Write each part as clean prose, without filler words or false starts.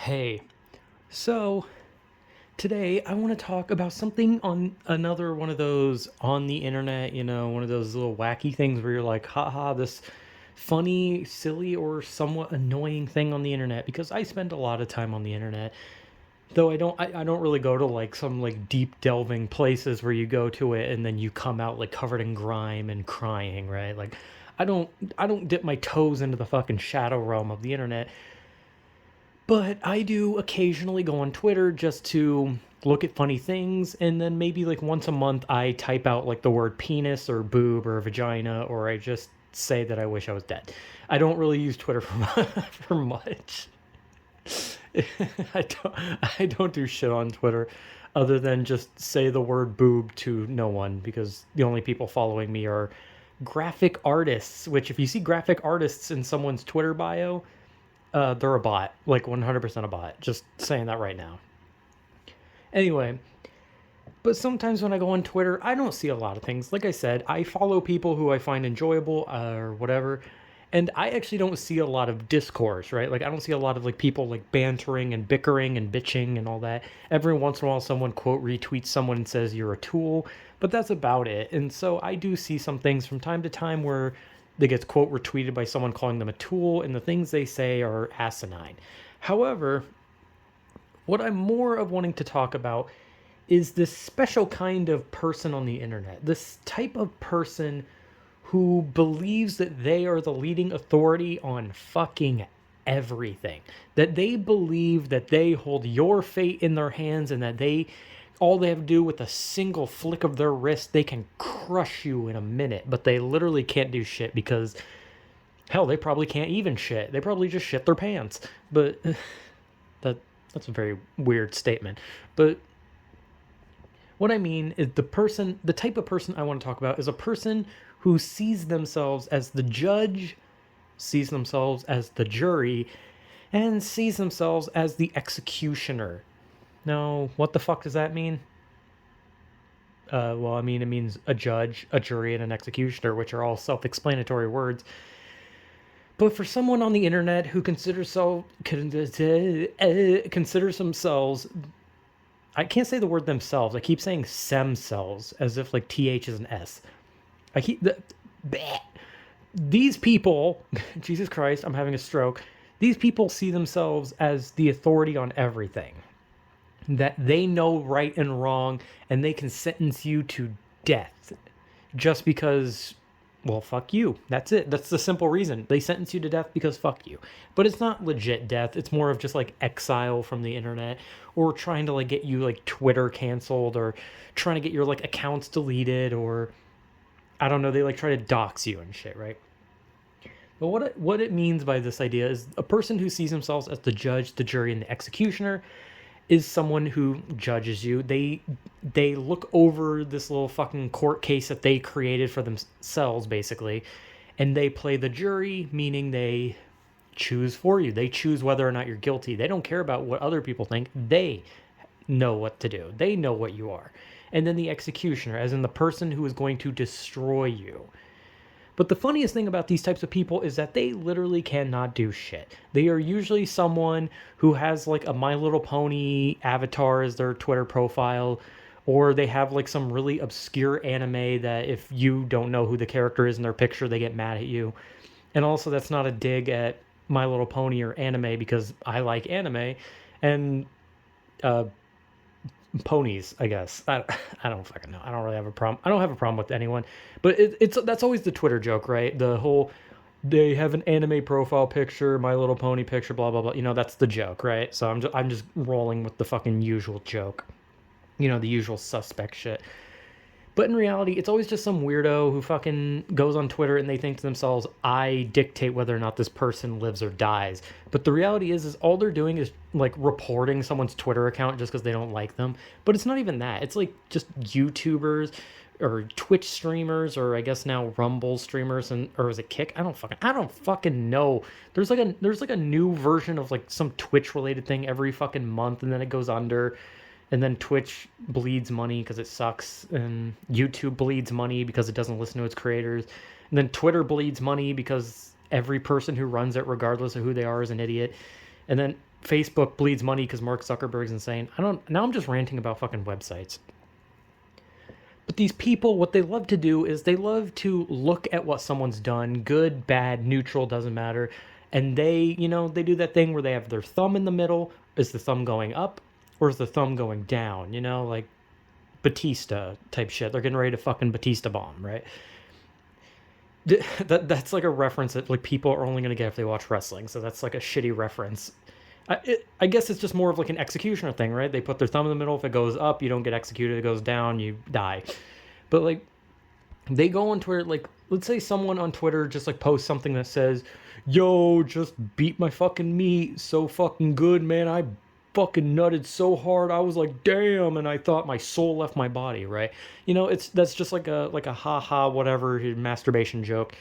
Hey, so today I want to talk about something on another one of those on the internet, one of those little wacky things where you're like, haha, this funny, silly, or somewhat annoying thing on the internet. Because I spend a lot of time on the internet, though I don't really go to like some like deep delving places where you go to it and then you come out like covered in grime and crying, right? Like I don't I don't dip my toes into the fucking shadow realm of the internet. But I do occasionally go on Twitter just to look at funny things, and then maybe like once a month I type out like the word penis or boob or vagina, or I just say that I wish I was dead. I don't really use Twitter for much. I don't do shit on Twitter other than just say the word boob to no one because the only people following me are graphic artists, which if you see graphic artists in someone's Twitter bio, they're a bot, like 100% a bot. Just saying that right now. Anyway, but sometimes when I go on Twitter, I don't see a lot of things. Like I said, I follow people who I find enjoyable or whatever, and I actually don't see a lot of discourse, right? Like I don't see a lot of like people like bantering and bickering and bitching and all that. Every once in a while, someone quote retweets someone and says you're a tool, but that's about it. And so I do see some things from time to time where they get quote retweeted by someone calling them a tool, and the things they say are asinine. However, what I'm more of wanting to talk about is this special kind of person on the internet. This type of person who believes that they are the leading authority on fucking everything. That they believe that they hold your fate in their hands and that all they have to do with a single flick of their wrist, they can crush you in a minute, but they literally can't do shit because hell, they probably can't even shit. They probably just shit their pants. But that that's a very weird statement. But what I mean is the type of person I want to talk about is a person who sees themselves as the judge, sees themselves as the jury, and sees themselves as the executioner. Now, what the fuck does that mean? Well, I mean, it means a judge, a jury, and an executioner, which are all self explanatory words. But for someone on the internet who considers themselves, I can't say the word themselves. I keep saying cells as if like th is an s. I keep the bleh. These people. Jesus Christ, I'm having a stroke. These people see themselves as the authority on everything. That they know right and wrong, and they can sentence you to death just because, well, fuck you. That's it. That's the simple reason. They sentence you to death because fuck you. But it's not legit death. It's more of just like exile from the internet, or trying to like get you like Twitter canceled, or trying to get your like accounts deleted, or I don't know, they like try to dox you and shit, right? But what it means by this idea is a person who sees themselves as the judge, the jury, and the executioner is someone who judges you. They look over this little fucking court case that they created for themselves, basically, and they play the jury, meaning they choose for you. They choose whether or not you're guilty. They don't care about what other people think. They know what to do. They know what you are. And then the executioner, as in the person who is going to destroy you. But the funniest thing about these types of people is that they literally cannot do shit. They are usually someone who has like a My Little Pony avatar as their Twitter profile, or they have like some really obscure anime that if you don't know who the character is in their picture, they get mad at you. And also, that's not a dig at My Little Pony or anime because I like anime and uh, ponies, I guess. I don't fucking know. I don't really have a problem. I don't have a problem with anyone, but it's that's always the Twitter joke, right? The whole they have an anime profile picture, My Little Pony picture, blah blah blah. That's the joke, right? So I'm just rolling with the fucking usual joke. The usual suspect shit. But in reality, it's always just some weirdo who fucking goes on Twitter and they think to themselves, I dictate whether or not this person lives or dies. But the reality is all they're doing is like reporting someone's Twitter account just because they don't like them. But it's not even that. It's like just YouTubers or Twitch streamers, or I guess now Rumble streamers, and or is it Kick? I don't fucking know. There's like a new version of like some Twitch related thing every fucking month, and then it goes under, and then Twitch bleeds money because it sucks, and YouTube bleeds money because it doesn't listen to its creators, and then Twitter bleeds money because every person who runs it, regardless of who they are, is an idiot. And then Facebook bleeds money because Mark Zuckerberg's insane. Now I'm just ranting about fucking websites. But these people, what they love to do is they love to look at what someone's done, good, bad, neutral, doesn't matter. And they do that thing where they have their thumb in the middle. Is the thumb going up or is the thumb going down? Like Batista type shit. They're getting ready to fucking Batista bomb, right? That's like a reference that like people are only going to get if they watch wrestling. So that's like a shitty reference. I guess it's just more of like an executioner thing, right? They put their thumb in the middle. If it goes up, you don't get executed. If it goes down, you die. But like, they go on Twitter, like, let's say someone on Twitter just like posts something that says, yo, just beat my fucking meat so fucking good, man. I fucking nutted so hard. I was like, damn, and I thought my soul left my body, right? That's just like a haha whatever masturbation joke.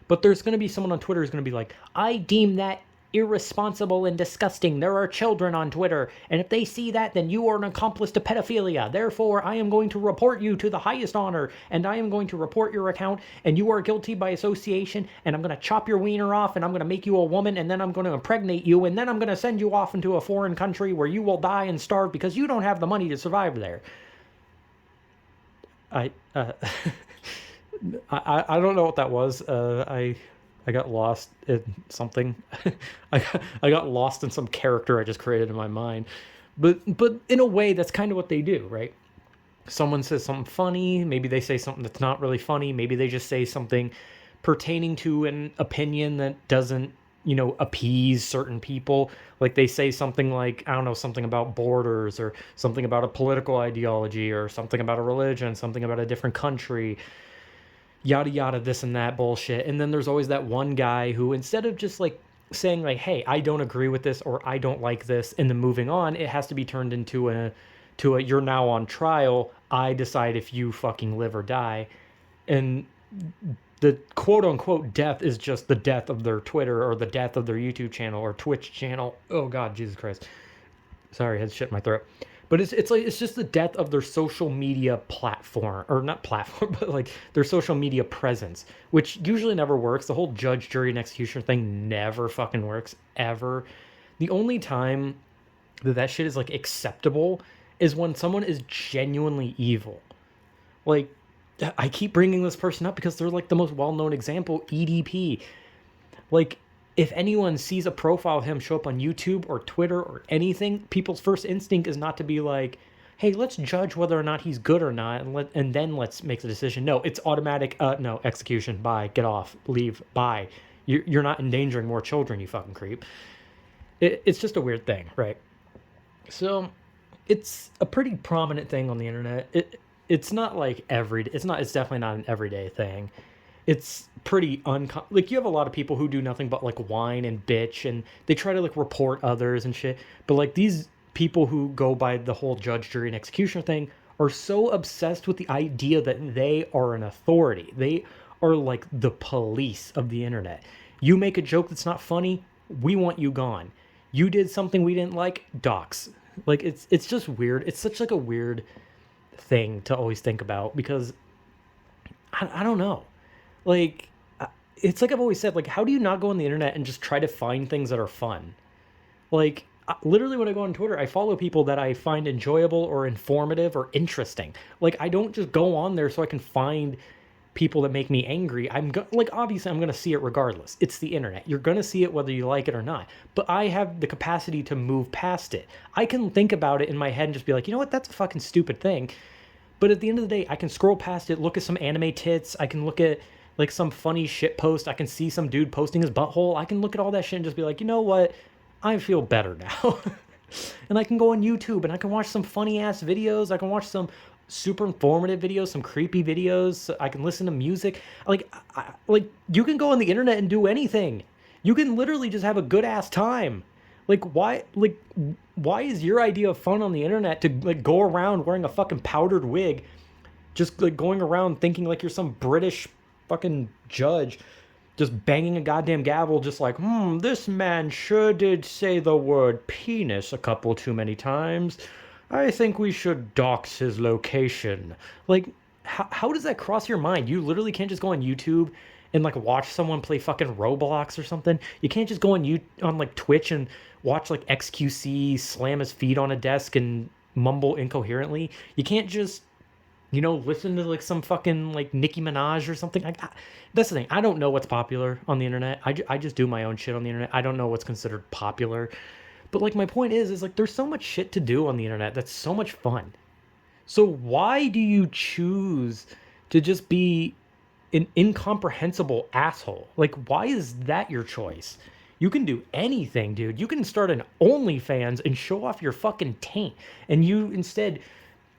But there's going to be someone on Twitter who's going to be like, I deem that irresponsible and disgusting. There are children on Twitter, and if they see that, then you are an accomplice to pedophilia. Therefore, I am going to report you to the highest honor, and I am going to report your account, and you are guilty by association, and I'm going to chop your wiener off, and I'm going to make you a woman, and then I'm going to impregnate you, and then I'm going to send you off into a foreign country where you will die and starve because you don't have the money to survive there. I don't know what that was. I got lost in something. I got lost in some character I just created in my mind. But in a way, that's kind of what they do, right? Someone says something funny. Maybe they say something that's not really funny. Maybe they just say something pertaining to an opinion that doesn't, appease certain people. Like they say something like, I don't know, something about borders or something about a political ideology or something about a religion, something about a different country, yada yada, this and that bullshit. And then there's always that one guy who, instead of just like saying like, hey, I don't agree with this or I don't like this, and then moving on, it has to be turned into a you're now on trial, I decide if you fucking live or die. And the quote unquote death is just the death of their Twitter or the death of their YouTube channel or Twitch channel. Oh god, Jesus Christ, sorry, I had shit in my throat. But it's just the death of their social media platform, or not platform, but like their social media presence, which usually never works. The whole judge, jury, and executioner thing never fucking works, ever. The only time that shit is like acceptable is when someone is genuinely evil. Like, I keep bringing this person up because they're like the most well-known example, EDP. Like, if anyone sees a profile of him show up on YouTube or Twitter or anything, people's first instinct is not to be like, hey, let's judge whether or not he's good or not, and then let's make the decision. No, it's automatic. No, execution. Bye. Get off. Leave. Bye. You're not endangering more children, you fucking creep. It's just a weird thing, right? So it's a pretty prominent thing on the internet. It's not like it's definitely not an everyday thing. It's pretty like, you have a lot of people who do nothing but like whine and bitch, and they try to like report others and shit. But like, these people who go by the whole judge, jury, and executioner thing are so obsessed with the idea that they are an authority. They are like the police of the internet. You make a joke that's not funny, we want you gone. You did something we didn't like, dox. Like, it's just weird. It's such like a weird thing to always think about, because I don't know. Like, it's like I've always said, like, how do you not go on the internet and just try to find things that are fun? Like, literally when I go on Twitter, I follow people that I find enjoyable or informative or interesting. Like, I don't just go on there so I can find people that make me angry. Like, obviously I'm going to see it regardless. It's the internet. You're going to see it whether you like it or not. But I have the capacity to move past it. I can think about it in my head and just be like, you know what? That's a fucking stupid thing. But at the end of the day, I can scroll past it, look at some anime tits. I can look at like some funny shit post. I can see some dude posting his butthole. I can look at all that shit and just be like, you know what? I feel better now. And I can go on YouTube and I can watch some funny ass videos. I can watch some super informative videos, some creepy videos. I can listen to music. Like, like, you can go on the internet and do anything. You can literally just have a good ass time. Like, why is your idea of fun on the internet to like go around wearing a fucking powdered wig, just like going around thinking like you're some British fucking judge, just banging a goddamn gavel, just like, this man sure did say the word penis a couple too many times. I think we should dox his location. Like, how does that cross your mind? You literally can't just go on YouTube and like watch someone play fucking Roblox or something. You can't just go on like Twitch and watch like XQC slam his feet on a desk and mumble incoherently. You can't just listen to like some fucking like Nicki Minaj or something. That's the thing. I don't know what's popular on the internet. I just do my own shit on the internet. I don't know what's considered popular. But like my point is like there's so much shit to do on the internet that's so much fun. So why do you choose to just be an incomprehensible asshole? Like, why is that your choice? You can do anything, dude. You can start an OnlyFans and show off your fucking taint. And you instead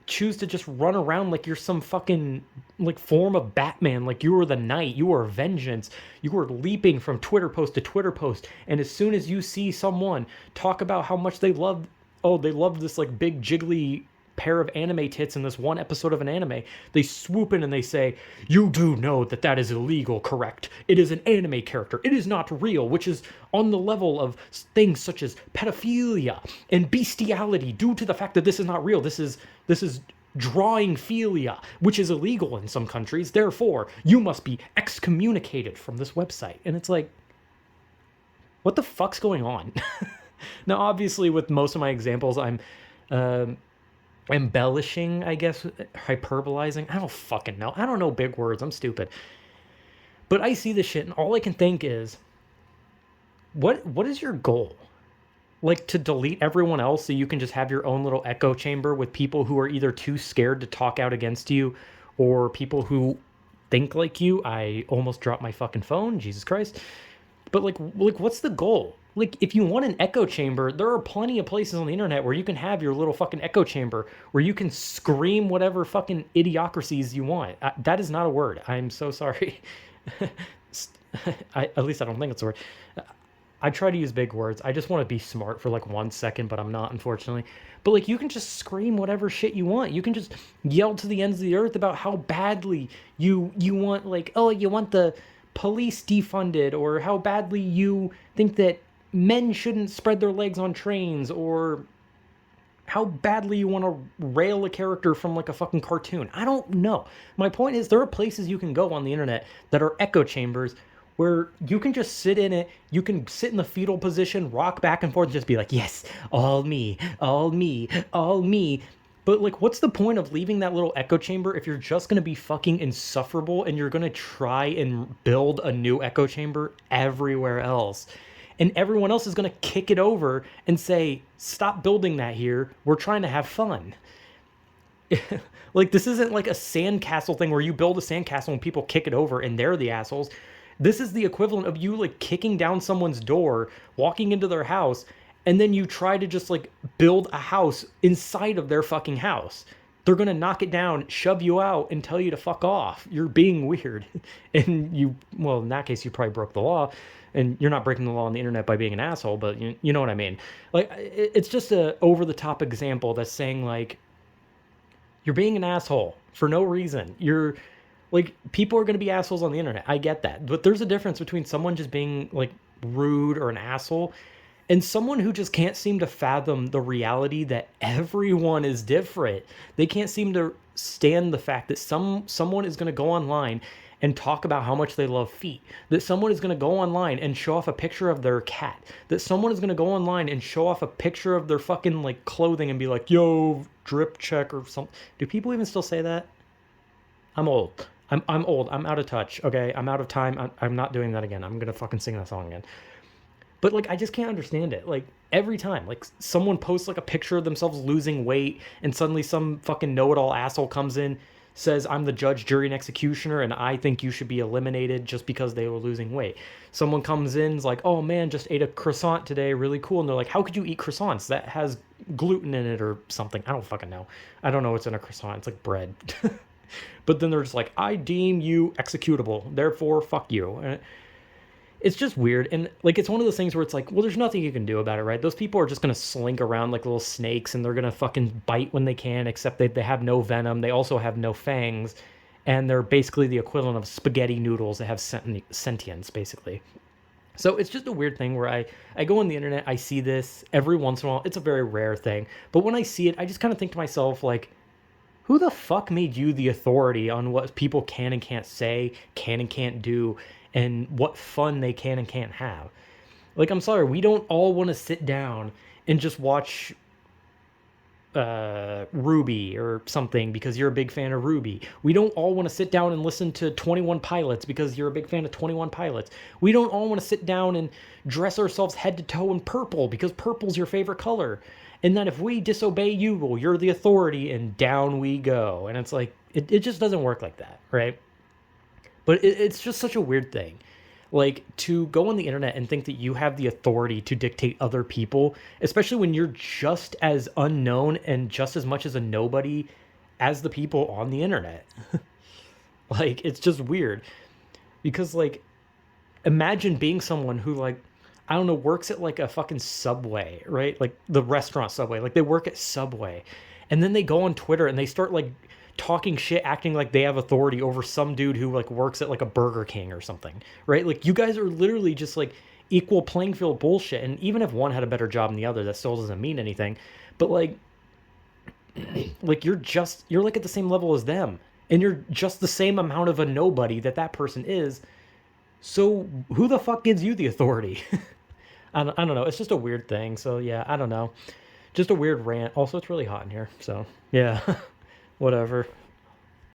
choose to just run around like you're some fucking like form of Batman, like you were the night, you were vengeance, you were leaping from Twitter post to Twitter post, and as soon as you see someone talk about how much they loved this like big jiggly pair of anime tits in this one episode of an anime, they swoop in and they say, "You do know that that is illegal, correct? It is an anime character. It is not real," which is on the level of things such as pedophilia and bestiality due to the fact that this is not real. This is drawing philia, which is illegal in some countries. Therefore, you must be excommunicated from this website. And it's like, what the fuck's going on? Now, obviously, with most of my examples, I'm embellishing, I guess, hyperbolizing. I don't fucking know. I don't know big words. I'm stupid. But I see this shit, and all I can think is, what is your goal? Like, to delete everyone else so you can just have your own little echo chamber with people who are either too scared to talk out against you or people who think like you. I almost dropped my fucking phone, Jesus Christ. But like what's the goal? Like, if you want an echo chamber, there are plenty of places on the internet where you can have your little fucking echo chamber where you can scream whatever fucking idiocracies you want. That is not a word. I'm so sorry. At least I don't think it's a word. I try to use big words. I just want to be smart for like 1 second, but I'm not, unfortunately. But like, you can just scream whatever shit you want. You can just yell to the ends of the earth about how badly you want, like, oh, you want the police defunded, or how badly you think that men shouldn't spread their legs on trains, or how badly you want to rail a character from like a fucking cartoon. I don't know. My point is, there are places you can go on the internet that are echo chambers where you can just sit in it, you can sit in the fetal position, rock back and forth, and just be like, yes, all me, all me, all me. But like, what's the point of leaving that little echo chamber if you're just gonna be fucking insufferable and you're gonna try and build a new echo chamber everywhere else? And everyone else is gonna kick it over and say, stop building that here, we're trying to have fun. Like, this isn't like a sandcastle thing where you build a sandcastle and people kick it over and they're the assholes. This is the equivalent of you like kicking down someone's door, walking into their house, and then you try to just like build a house inside of their fucking house. They're gonna knock it down, shove you out, and tell you to fuck off. You're being weird. And well, in that case, you probably broke the law. And you're not breaking the law on the internet by being an asshole, but you know what I mean. Like, it's just a over-the-top example that's saying, like, you're being an asshole for no reason. Like, people are going to be assholes on the internet. I get that. But there's a difference between someone just being, like, rude or an asshole and someone who just can't seem to fathom the reality that everyone is different. They can't seem to stand the fact that someone is going to go online and talk about how much they love feet. That someone is going to go online and show off a picture of their cat. That someone is going to go online and show off a picture of their fucking, like, clothing and be like, yo, drip check or something. Do people even still say that? I'm old. I'm old. I'm out of touch. Okay, I'm out of time. I'm not doing that again. I'm gonna fucking sing that song again. But like, I just can't understand it. Like, every time, like, someone posts like a picture of themselves losing weight, and suddenly some fucking know-it-all asshole comes in, says, "I'm the judge, jury, and executioner, and I think you should be eliminated just because they were losing weight." Someone comes in, is like, "Oh man, just ate a croissant today, really cool," and they're like, "How could you eat croissants? That has gluten in it or something." I don't fucking know. I don't know what's in a croissant. It's like bread. But then they're just like, "I deem you executable, therefore fuck you." And it's just weird. And like, it's one of those things where it's like, well, there's nothing you can do about it, right? Those people are just going to slink around like little snakes, and they're going to fucking bite when they can, except they have no venom. They also have no fangs. And they're basically the equivalent of spaghetti noodles that have sentience, basically. So it's just a weird thing where I go on the internet, I see this every once in a while. It's a very rare thing. But when I see it, I just kind of think to myself, like, who the fuck made you the authority on what people can and can't say, can and can't do, and what fun they can and can't have. Like, I'm sorry, we don't all want to sit down and just watch Ruby or something because you're a big fan of Ruby. We don't all want to sit down and listen to 21 Pilots because you're a big fan of 21 Pilots. We don't all want to sit down and dress ourselves head to toe in purple because purple's your favorite color. And then if we disobey you, well, you're the authority, and down we go. And it's like, it just doesn't work like that, right? But it's just such a weird thing. Like, to go on the internet and think that you have the authority to dictate other people, especially when you're just as unknown and just as much as a nobody as the people on the internet. Like, it's just weird. Because, like, imagine being someone who, like, I don't know, works at like a fucking Subway, right? Like the restaurant Subway. Like they work at Subway. And then they go on Twitter and they start like talking shit, acting like they have authority over some dude who like works at like a Burger King or something, right? Like you guys are literally just like equal playing field bullshit. And even if one had a better job than the other, that still doesn't mean anything. But like you're like at the same level as them. And you're just the same amount of a nobody that that person is. So who the fuck gives you the authority? I don't know. It's just a weird thing. So yeah, I don't know. Just a weird rant. Also, it's really hot in here. So yeah, whatever.